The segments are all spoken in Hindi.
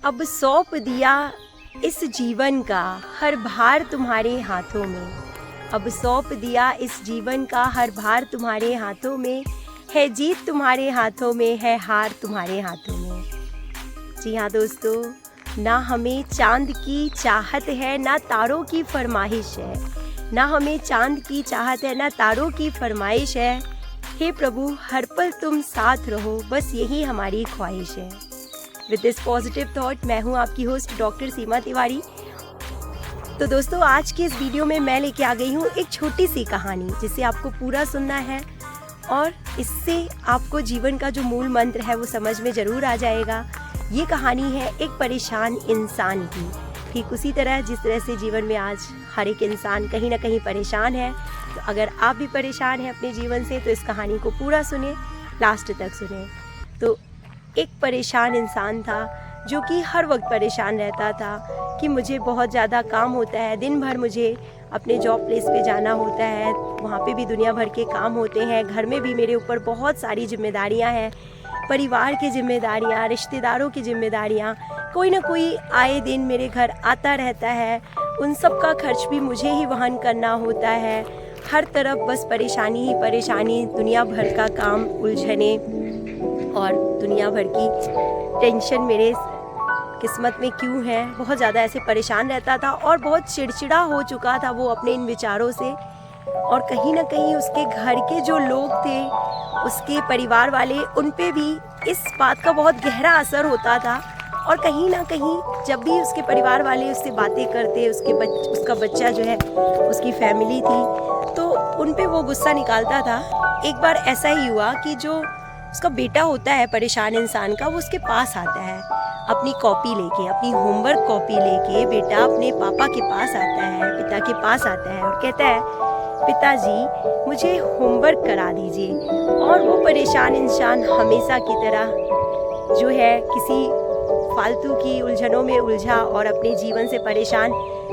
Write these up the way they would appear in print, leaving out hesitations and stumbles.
अब सौंप दिया इस जीवन का हर भार तुम्हारे हाथों में। अब सौंप दिया इस जीवन का हर भार तुम्हारे हाथों में। है जीत तुम्हारे हाथों में, है हार तुम्हारे हाथों में। जी हाँ दोस्तों, ना हमें चांद की चाहत है, ना तारों की फरमाइश है। ना हमें चांद की चाहत है, ना तारों की फरमाइश है। हे प्रभु हर पल तुम साथ रहो, बस यही हमारी ख्वाहिश है। विद दिस पॉजिटिव थॉट मैं हूँ आपकी होस्ट डॉक्टर सीमा तिवारी। तो दोस्तों, आज के इस वीडियो में मैं लेके आ गई हूँ एक छोटी सी कहानी, जिसे आपको पूरा सुनना है और इससे आपको जीवन का जो मूल मंत्र है वो समझ में ज़रूर आ जाएगा। ये कहानी है एक परेशान इंसान की। ठीक उसी तरह जिस तरह से जीवन में आज हर एक इंसान कहीं ना कहीं परेशान है, तो अगर आप भी परेशान हैं अपने जीवन से तो इस कहानी को पूरा सुने, लास्ट तक सुने। तो एक परेशान इंसान था जो कि हर वक्त परेशान रहता था कि मुझे बहुत ज़्यादा काम होता है, दिन भर मुझे अपने जॉब प्लेस पे जाना होता है, वहाँ पे भी दुनिया भर के काम होते हैं, घर में भी मेरे ऊपर बहुत सारी जिम्मेदारियाँ हैं, परिवार की जिम्मेदारियाँ, रिश्तेदारों की जिम्मेदारियाँ, कोई ना कोई आए दिन मेरे घर आता रहता है, उन सब का खर्च भी मुझे ही वहन करना होता है। हर तरफ बस परेशानी ही परेशानी, दुनिया भर का काम, उलझने और दुनिया भर की टेंशन मेरे किस्मत में क्यों है। बहुत ज़्यादा ऐसे परेशान रहता था और बहुत चिड़चिड़ा हो चुका था वो अपने इन विचारों से। और कहीं ना कहीं उसके घर के जो लोग थे, उसके परिवार वाले, उन पे भी इस बात का बहुत गहरा असर होता था। और कहीं ना कहीं जब भी उसके परिवार वाले उससे बातें करते, उसका बच्चा जो है, उसकी फैमिली थी, तो उन पे वो गुस्सा निकालता था। एक बार ऐसा ही हुआ कि जो उसका बेटा होता है परेशान इंसान का, वो उसके पास आता है अपनी कॉपी लेके, अपनी होमवर्क कॉपी लेके। बेटा अपने पापा के पास आता है, पिता के पास आता है और कहता है, पिताजी मुझे होमवर्क करा दीजिए। और वो परेशान इंसान हमेशा की तरह जो है किसी फालतू की उलझनों में उलझा और अपने जीवन से परेशान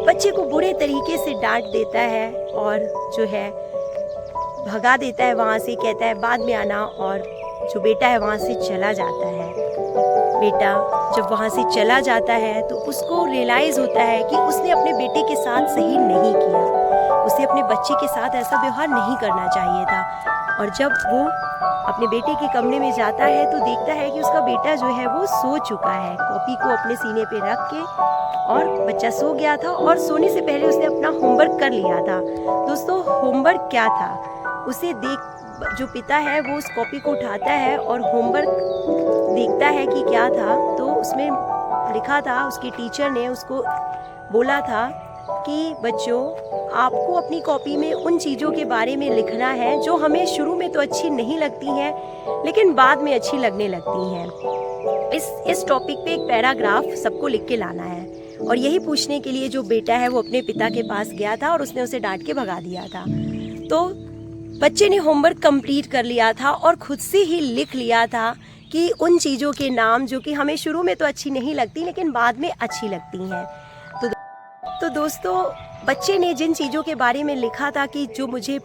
बच्चे को बुरे तरीके से डांट देता है और जो है भगा देता है वहाँ से, कहता है बाद में आना, और जो बेटा है वहाँ से चला जाता है। बेटा जब वहाँ से चला जाता है तो उसको रियलाइज़ होता है कि उसने अपने बेटे के साथ सही नहीं किया, उसे अपने बच्चे के साथ ऐसा व्यवहार नहीं करना चाहिए था। और जब वो अपने बेटे के कमरे में जाता है तो देखता है कि उसका बेटा जो है वो सो चुका है, कॉपी को अपने सीने पे रख के, और बच्चा सो गया था और सोने से पहले उसने अपना होमवर्क कर लिया था। दोस्तों, होमवर्क क्या था? उसे देख जो पिता है वो उस कॉपी को उठाता है और होमवर्क देखता है कि क्या था, तो उसमें लिखा था, उसके टीचर ने उसको बोला था कि बच्चों, आपको अपनी कॉपी में उन चीज़ों के बारे में लिखना है जो हमें शुरू में तो अच्छी नहीं लगती हैं लेकिन बाद में अच्छी लगने लगती हैं। इस टॉपिक पे एक पैराग्राफ सबको लिख के लाना है। और यही पूछने के लिए जो बेटा है वो अपने पिता के पास गया था और उसने उसे डांट के भगा दिया था। तो बच्चे ने होमवर्क कंप्लीट कर लिया था और खुद से ही लिख लिया था कि उन चीज़ों के नाम जो कि हमें शुरू में तो अच्छी नहीं लगती लेकिन बाद में अच्छी लगती हैं। तो दोस्तों, बच्चे ने जिन चीज़ों के बारे में लिखा था कि जो मुझे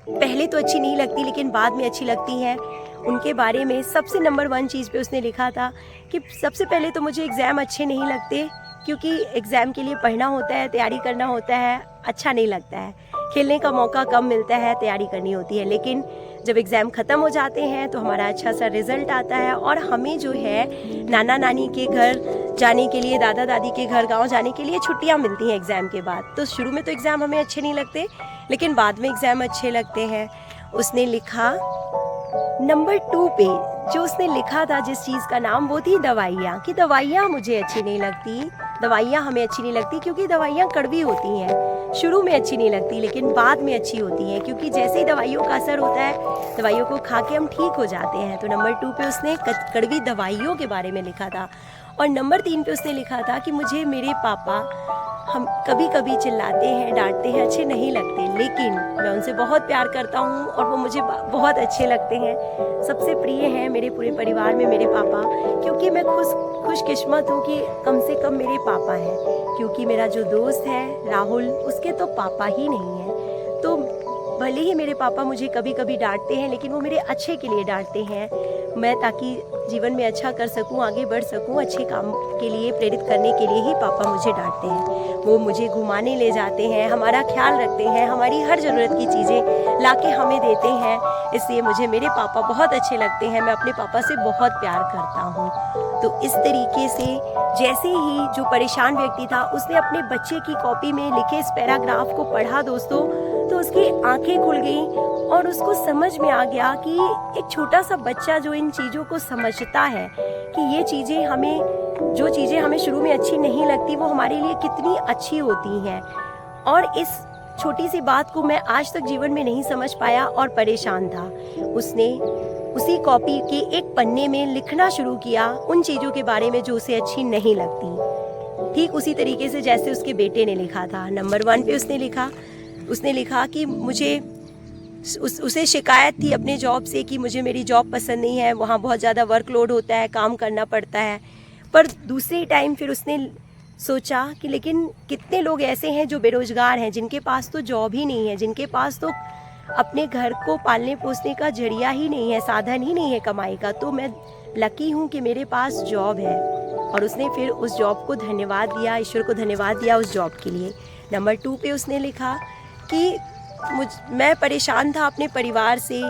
पहले तो अच्छी नहीं लगती लेकिन बाद में अच्छी लगती हैं, उनके बारे में सबसे नंबर 1 चीज़ पे उसने लिखा था कि सबसे पहले तो मुझे एग्ज़ाम अच्छे नहीं लगते, क्योंकि एग्ज़ाम के लिए पढ़ना होता है, तैयारी करना होता है, अच्छा नहीं लगता है। खेलने का मौका कम मिलता है, तैयारी करनी होती है, लेकिन जब एग्ज़ाम ख़त्म हो जाते हैं तो हमारा अच्छा सा रिज़ल्ट आता है और हमें जो है नाना नानी के घर जाने के लिए, दादा दादी के घर गांव जाने के लिए छुट्टियां मिलती हैं एग्ज़ाम के बाद। तो शुरू में तो एग्ज़ाम हमें अच्छे नहीं लगते लेकिन बाद में एग्ज़ाम अच्छे लगते हैं। उसने लिखा नंबर 2 पे जो उसने लिखा था, जिस चीज़ का नाम, वो थी दवाइयाँ, कि दवाइयाँ मुझे अच्छी नहीं लगती, दवाइयाँ हमें अच्छी नहीं लगती क्योंकि दवाइयाँ कड़वी होती हैं। शुरू में अच्छी नहीं लगती लेकिन बाद में अच्छी होती हैं, क्योंकि जैसे ही दवाइयों का असर होता है, दवाइयों को खा के हम ठीक हो जाते हैं। तो नंबर 2 पे उसने कड़वी दवाइयों के बारे में लिखा था। और नंबर 3 पे उसने लिखा था कि मुझे मेरे पापा हम कभी कभी चिल्लाते हैं, डांटते हैं, अच्छे नहीं लगते, लेकिन मैं उनसे बहुत प्यार करता हूँ और वो मुझे बहुत अच्छे लगते हैं। सबसे प्रिय हैं मेरे पूरे परिवार में मेरे पापा, क्योंकि मैं खुशकिस्मत हूँ कि कम से कम मेरे पापा हैं, क्योंकि मेरा जो दोस्त है राहुल, उसके तो पापा ही नहीं हैं। तो भले ही मेरे पापा मुझे कभी कभी डांटते हैं लेकिन वो मेरे अच्छे के लिए डांटते हैं। मैं ताकि जीवन में अच्छा कर सकूं, आगे बढ़ सकूं, अच्छे काम के लिए प्रेरित करने के लिए ही पापा मुझे डांटते हैं। वो मुझे घुमाने ले जाते हैं, हमारा ख्याल रखते हैं, हमारी हर ज़रूरत की चीज़ें लाके हमें देते हैं। इसलिए मुझे मेरे पापा बहुत अच्छे लगते हैं। मैं अपने पापा से बहुत प्यार करता हूँ। तो इस तरीके से जैसे ही जो परेशान व्यक्ति था उसने अपने बच्चे की कॉपी में लिखे इस पैराग्राफ को पढ़ा दोस्तों, तो उसकी आंखें खुल गईं और उसको समझ में आ गया कि एक छोटा सा बच्चा जो इन चीज़ों को समझता है कि ये चीज़ें हमें, जो चीज़ें हमें शुरू में अच्छी नहीं लगती वो हमारे लिए कितनी अच्छी होती हैं। और इस छोटी सी बात को मैं आज तक जीवन में नहीं समझ पाया और परेशान था। उसने उसी कॉपी के एक पन्ने में लिखना शुरू किया उन चीज़ों के बारे में जो उसे अच्छी नहीं लगती, ठीक उसी तरीके से जैसे उसके बेटे ने लिखा था। नंबर 1 पे उसने लिखा कि मुझे उसे शिकायत थी अपने जॉब से कि मुझे मेरी जॉब पसंद नहीं है, वहाँ बहुत ज़्यादा वर्कलोड होता है, काम करना पड़ता है। पर दूसरे टाइम फिर उसने सोचा कि लेकिन कितने लोग ऐसे हैं जो बेरोज़गार हैं, जिनके पास तो जॉब ही नहीं है, जिनके पास तो अपने घर को पालने पोसने का जरिया ही नहीं है, साधन ही नहीं है कमाई का। तो मैं लकी हूँ कि मेरे पास जॉब है। और उसने फिर उस जॉब को धन्यवाद दिया, ईश्वर को धन्यवाद दिया उस जॉब के लिए। नंबर 2 पे उसने लिखा कि मैं परेशान था अपने परिवार से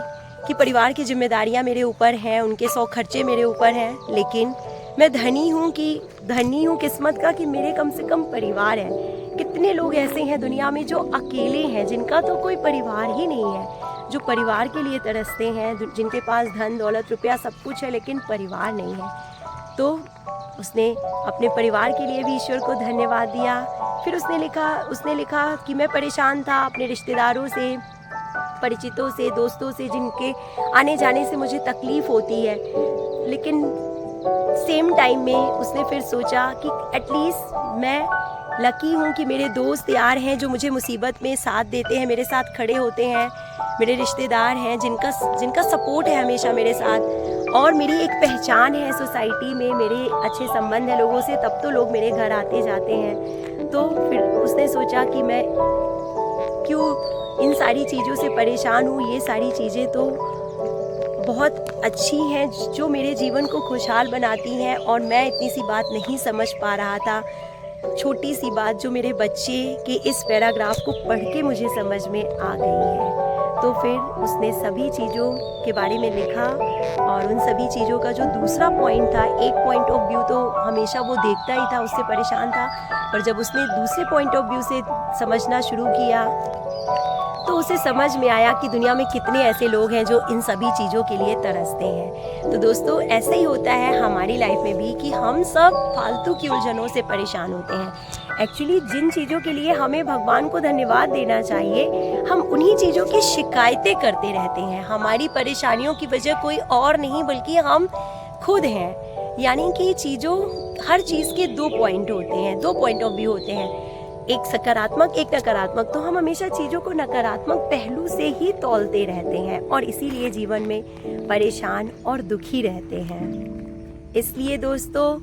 कि परिवार की जिम्मेदारियां मेरे ऊपर हैं, उनके 100 खर्चे मेरे ऊपर हैं, लेकिन मैं धनी हूँ किस्मत का कि मेरे कम से कम परिवार है। कितने लोग ऐसे हैं दुनिया में जो अकेले हैं, जिनका तो कोई परिवार ही नहीं है, जो परिवार के लिए तरसते हैं, जिनके पास धन दौलत रुपया सब कुछ है लेकिन परिवार नहीं है। तो उसने अपने परिवार के लिए भी ईश्वर को धन्यवाद दिया। फिर उसने लिखा कि मैं परेशान था अपने रिश्तेदारों से, परिचितों से, दोस्तों से, जिनके आने जाने से मुझे तकलीफ़ होती है, लेकिन सेम टाइम में उसने फिर सोचा कि एटलीस्ट मैं लकी हूँ कि मेरे दोस्त यार हैं जो मुझे मुसीबत में साथ देते हैं, मेरे साथ खड़े होते हैं, मेरे रिश्तेदार हैं जिनका सपोर्ट है हमेशा मेरे साथ, और मेरी एक पहचान है सोसाइटी में, मेरे अच्छे संबंध है लोगों से, तब तो लोग मेरे घर आते जाते हैं। तो फिर उसने सोचा कि मैं क्यों इन सारी चीज़ों से परेशान हूँ, ये सारी चीज़ें तो बहुत अच्छी हैं जो मेरे जीवन को खुशहाल बनाती हैं, और मैं इतनी सी बात नहीं समझ पा रहा था, छोटी सी बात जो मेरे बच्चे के इस पैराग्राफ को पढ़ के मुझे समझ में आ गई है। तो फिर उसने सभी चीज़ों के बारे में लिखा, और उन सभी चीज़ों का जो दूसरा पॉइंट था, एक पॉइंट ऑफ व्यू तो हमेशा वो देखता ही था, उससे परेशान था, पर जब उसने दूसरे पॉइंट ऑफ व्यू से समझना शुरू किया तो उसे समझ में आया कि दुनिया में कितने ऐसे लोग हैं जो इन सभी चीज़ों के लिए तरसते हैं। तो दोस्तों, ऐसे ही होता है हमारी लाइफ में भी कि हम सब फालतू की उलझनों से परेशान होते हैं। एक्चुअली जिन चीज़ों के लिए हमें भगवान को धन्यवाद देना चाहिए, हम उन्हीं चीज़ों की शिकायतें करते रहते हैं। हमारी परेशानियों की वजह कोई और नहीं बल्कि हम खुद हैं। यानी कि हर चीज़ के 2 पॉइंट होते हैं, 2 पॉइंट ऑफ व्यू होते हैं, एक सकारात्मक एक नकारात्मक। तो हम हमेशा चीज़ों को नकारात्मक पहलू से ही तौलते रहते हैं और इसीलिए जीवन में परेशान और दुखी रहते हैं। इसलिए दोस्तों,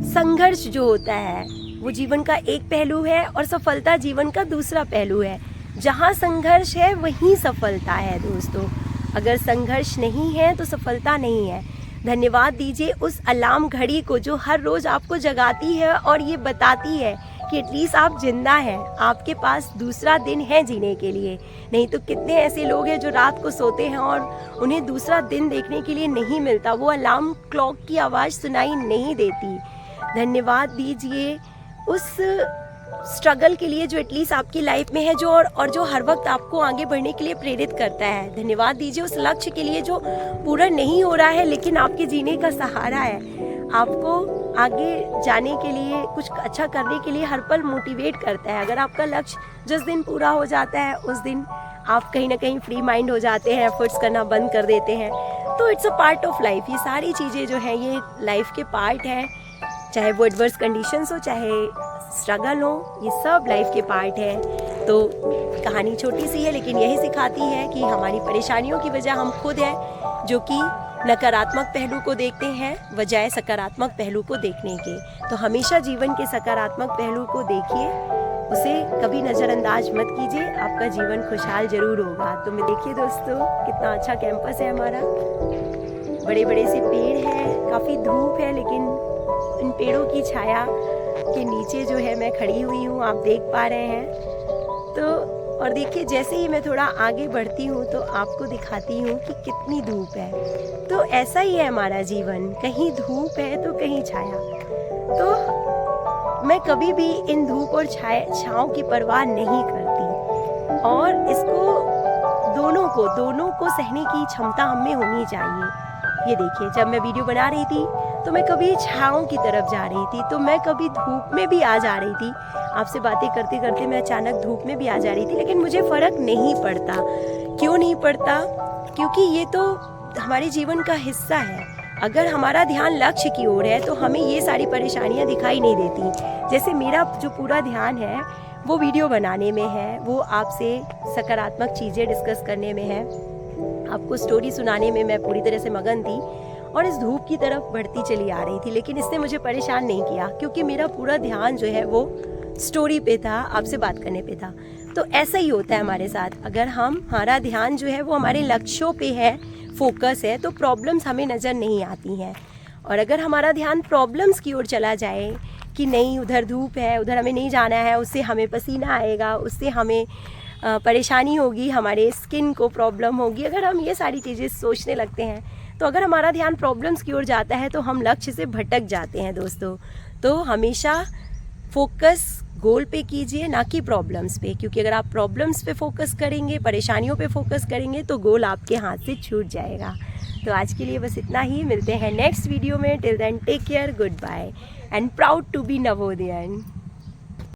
संघर्ष जो होता है वो जीवन का एक पहलू है और सफलता जीवन का दूसरा पहलू है। जहाँ संघर्ष है वहीं सफलता है दोस्तों। अगर संघर्ष नहीं है तो सफलता नहीं है। धन्यवाद दीजिए उस अलार्म घड़ी को जो हर रोज़ आपको जगाती है और ये बताती है कि एटलीस्ट आप जिंदा हैं, आपके पास दूसरा दिन है जीने के लिए। नहीं तो कितने ऐसे लोग हैं जो रात को सोते हैं और उन्हें दूसरा दिन देखने के लिए नहीं मिलता, वो अलार्म क्लॉक की आवाज़ सुनाई नहीं देती। धन्यवाद दीजिए उस स्ट्रगल के लिए जो एटलीस्ट आपकी लाइफ में है, जो और जो हर वक्त आपको आगे बढ़ने के लिए प्रेरित करता है। धन्यवाद दीजिए उस लक्ष्य के लिए जो पूरा नहीं हो रहा है लेकिन आपके जीने का सहारा है, आपको आगे जाने के लिए, कुछ अच्छा करने के लिए हर पल मोटिवेट करता है। अगर आपका लक्ष्य जिस दिन पूरा हो जाता है उस दिन आप कहीं ना कहीं फ्री माइंड हो जाते हैं, एफर्ट्स करना बंद कर देते हैं। तो it's a part of life. ये सारी चीज़ें जो हैं ये लाइफ के पार्ट हैं, चाहे वो एडवर्स कंडीशंस हो, चाहे स्ट्रगल हो, ये सब लाइफ के पार्ट है। तो कहानी छोटी सी है लेकिन यही सिखाती है कि हमारी परेशानियों की वजह हम खुद हैं, जो कि नकारात्मक पहलू को देखते हैं बजाय सकारात्मक पहलू को देखने के। तो हमेशा जीवन के सकारात्मक पहलू को देखिए, उसे कभी नज़रअंदाज मत कीजिए, आपका जीवन खुशहाल जरूर होगा। तो मैं देखिए दोस्तों कितना अच्छा कैंपस है हमारा। बड़े बड़े से पेड़ हैं, काफ़ी धूप है, लेकिन इन पेड़ों की छाया के नीचे जो है मैं खड़ी हुई हूँ, आप देख पा रहे हैं। तो और देखिए जैसे ही मैं थोड़ा आगे बढ़ती हूँ तो आपको दिखाती हूँ कि कितनी धूप है। तो ऐसा ही है हमारा जीवन, कहीं धूप है तो कहीं छाया। तो मैं कभी भी इन धूप और छाँव की परवाह नहीं करती, और इसको दोनों को सहने की क्षमता हम में होनी चाहिए। ये देखिए, जब मैं वीडियो बना रही थी तो मैं कभी छाँव की तरफ जा रही थी, तो मैं कभी धूप में भी आ जा रही थी। आपसे बातें करते करते मैं अचानक धूप में भी आ जा रही थी, लेकिन मुझे फ़र्क नहीं पड़ता। क्यों नहीं पड़ता? क्योंकि ये तो हमारे जीवन का हिस्सा है। अगर हमारा ध्यान लक्ष्य की ओर है तो हमें ये सारी परेशानियाँ दिखाई नहीं देती। जैसे मेरा जो पूरा ध्यान है वो वीडियो बनाने में है, वो आपसे सकारात्मक चीज़ें डिस्कस करने में है, आपको स्टोरी सुनाने में मैं पूरी तरह से मगन थी, और इस धूप की तरफ बढ़ती चली आ रही थी। लेकिन इसने मुझे परेशान नहीं किया, क्योंकि मेरा पूरा ध्यान जो है वो स्टोरी पे था, आपसे बात करने पे था। तो ऐसा ही होता है हमारे साथ, अगर हमारा ध्यान जो है वो हमारे लक्ष्यों पे है, फोकस है, तो प्रॉब्लम्स हमें नज़र नहीं आती हैं। और अगर हमारा ध्यान प्रॉब्लम्स की ओर चला जाए कि नहीं उधर धूप है, उधर हमें नहीं जाना है, उससे हमें पसीना आएगा, उससे हमें परेशानी होगी, हमारे स्किन को प्रॉब्लम होगी, अगर हम ये सारी चीज़ें सोचने लगते हैं, तो अगर हमारा ध्यान प्रॉब्लम्स की ओर जाता है तो हम लक्ष्य से भटक जाते हैं दोस्तों। तो हमेशा फोकस गोल पे कीजिए, ना कि प्रॉब्लम्स पे, क्योंकि अगर आप प्रॉब्लम्स पे फोकस करेंगे, परेशानियों पे फोकस करेंगे, तो गोल आपके हाथ से छूट जाएगा। तो आज के लिए बस इतना ही, मिलते हैं नेक्स्ट वीडियो में। Till then take care, good bye and proud to be Navodayan.